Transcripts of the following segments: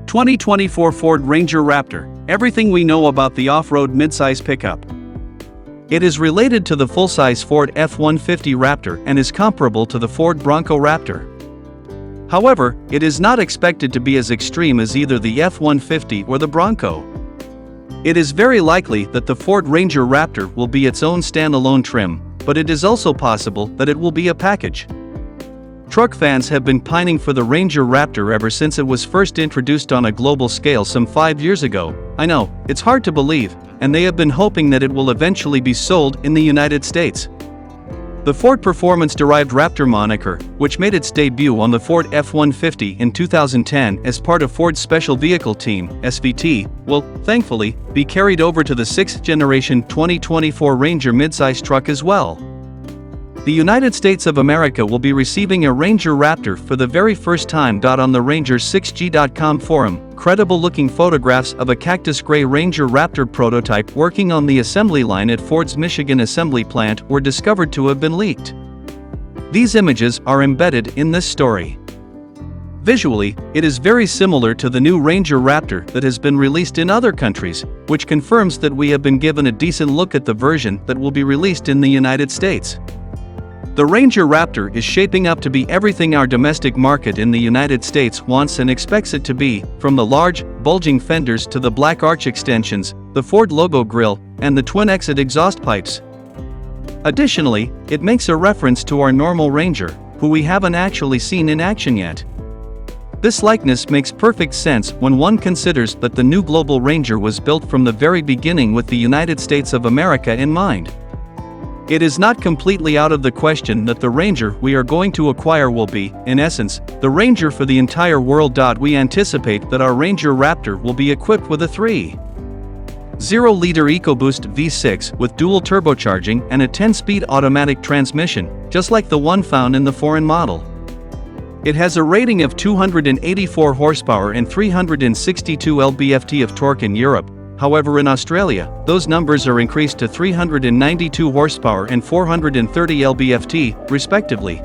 2024 Ford Ranger Raptor, everything we know about the off-road midsize pickup. It is related to the full-size Ford F-150 Raptor and is comparable to the Ford Bronco Raptor. However, it is not expected to be as extreme as either the F-150 or the Bronco. It is very likely that the Ford Ranger Raptor will be its own standalone trim, but it is also possible that it will be a package. Truck fans have been pining for the Ranger Raptor ever since it was first introduced on a global scale some 5 years ago. I know, it's hard to believe, and they have been hoping that it will eventually be sold in the United States. The Ford Performance-derived Raptor moniker, which made its debut on the Ford F-150 in 2010 as part of Ford's Special Vehicle Team (SVT), will, thankfully, be carried over to the 6th-generation 2024 Ranger midsize truck as well. The United States of America will be receiving a Ranger Raptor for the very first time. On the Ranger6G.com forum, credible-looking photographs of a Cactus Grey Ranger Raptor prototype working on the assembly line at Ford's Michigan assembly plant were discovered to have been leaked. These images are embedded in this story. Visually, it is very similar to the new Ranger Raptor that has been released in other countries, which confirms that we have been given a decent look at the version that will be released in the United States. The Ranger Raptor is shaping up to be everything our domestic market in the United States wants and expects it to be, from the large, bulging fenders to the black arch extensions, the Ford logo grille, and the twin-exit exhaust pipes. Additionally, it makes a reference to our normal Ranger, who we haven't actually seen in action yet. This likeness makes perfect sense when one considers that the new global Ranger was built from the very beginning with the United States of America in mind. It is not completely out of the question that the Ranger we are going to acquire will be, in essence, the Ranger for the entire world. We anticipate that our Ranger Raptor will be equipped with a 3.0-liter EcoBoost V6 with dual turbocharging and a 10-speed automatic transmission, just like the one found in the foreign model. It has a rating of 284 horsepower and 362 lb-ft of torque in Europe. However, in Australia, those numbers are increased to 392 horsepower and 430 lb-ft, respectively.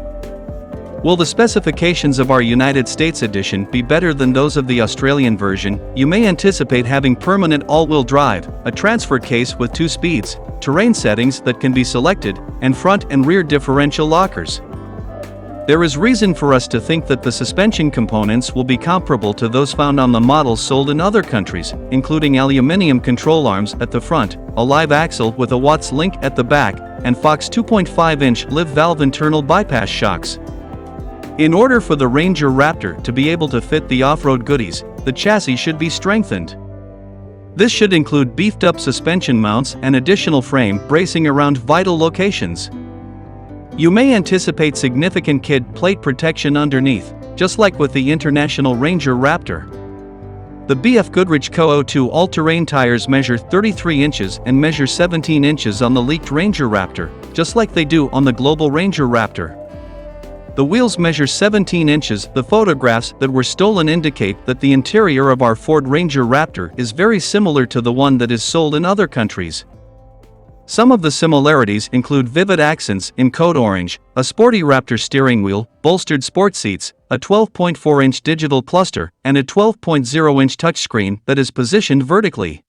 Will the specifications of our United States edition be better than those of the Australian version? You may anticipate having permanent all-wheel drive, a transfer case with 2 speeds, terrain settings that can be selected, and front and rear differential lockers. There is reason for us to think that the suspension components will be comparable to those found on the models sold in other countries, including aluminum control arms at the front, a live axle with a Watts link at the back, and Fox 2.5-inch live valve internal bypass shocks. In order for the Ranger Raptor to be able to fit the off-road goodies, the chassis should be strengthened. This should include beefed-up suspension mounts and additional frame bracing around vital locations. You may anticipate significant skid plate protection underneath, just like with the International Ranger Raptor. The BF Goodrich Co-02 all-terrain tires measure 33 inches and measure 17 inches on the leaked Ranger Raptor, just like they do on the global Ranger Raptor. The wheels measure 17 inches. The photographs that were stolen indicate that the interior of our Ford Ranger Raptor is very similar to the one that is sold in other countries. Some of the similarities include vivid accents in code orange, a sporty Raptor steering wheel, bolstered sport seats, a 12.4-inch digital cluster, and a 12.0-inch touchscreen that is positioned vertically.